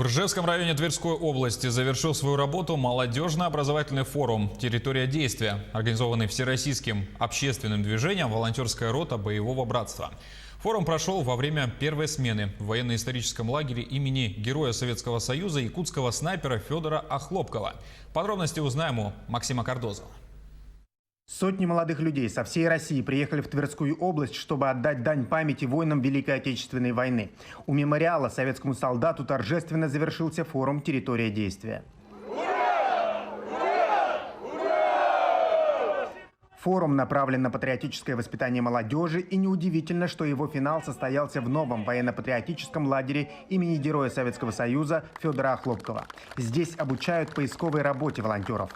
Ржевском районе Тверской области завершил свою работу молодежно-образовательный форум «Территория действия», организованный Всероссийским общественным движением «Волонтерская рота боевого братства». Форум прошел во время первой смены в военно-историческом лагере имени Героя Советского Союза якутского снайпера Федора Охлопкова. Подробности узнаем у Максима Кардозова. Сотни молодых людей со всей России приехали в Тверскую область, чтобы отдать дань памяти воинам Великой Отечественной войны. У мемориала советскому солдату торжественно завершился форум «Территория действия». Форум направлен на патриотическое воспитание молодежи, и неудивительно, что его финал состоялся в новом военно-патриотическом лагере имени Героя Советского Союза Федора Охлопкова. Здесь обучают поисковой работе волонтеров.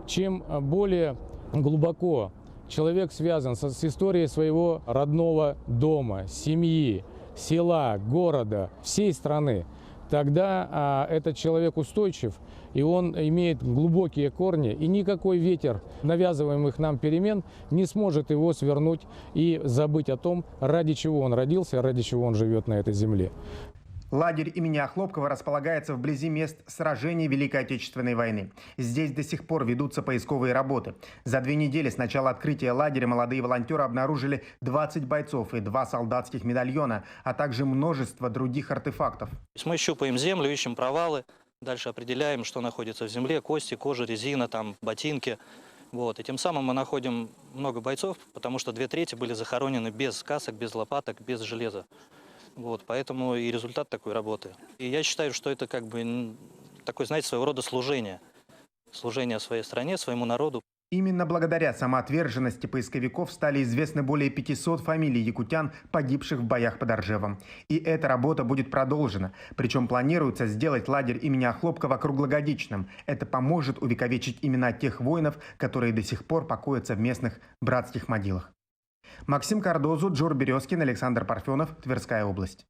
Чем более глубоко человек связан с историей своего родного дома, семьи, села, города, всей страны, тогда этот человек устойчив, и он имеет глубокие корни, и никакой ветер навязываемых нам перемен не сможет его свернуть и забыть о том, ради чего он родился, ради чего он живет на этой земле. Лагерь имени Охлопкова располагается вблизи мест сражений Великой Отечественной войны. Здесь до сих пор ведутся поисковые работы. За 2 недели с начала открытия лагеря молодые волонтеры обнаружили 20 бойцов и 2 солдатских медальона, а также множество других артефактов. Мы щупаем землю, ищем провалы, дальше определяем, что находится в земле: кости, кожа, резина, ботинки. И тем самым мы находим много бойцов, потому что 2/3 были захоронены без касок, без лопаток, без железа. Поэтому и результат такой работы. И я считаю, что это такое, знаете, своего рода служение. Служение своей стране, своему народу. Именно благодаря самоотверженности поисковиков стали известны более 500 фамилий якутян, погибших в боях под Ржевом. И эта работа будет продолжена. Причем планируется сделать лагерь имени Охлопкова круглогодичным. Это поможет увековечить имена тех воинов, которые до сих пор покоятся в местных братских могилах. Максим Кардозу, Джур Березкин, Александр Парфенов, Тверская область.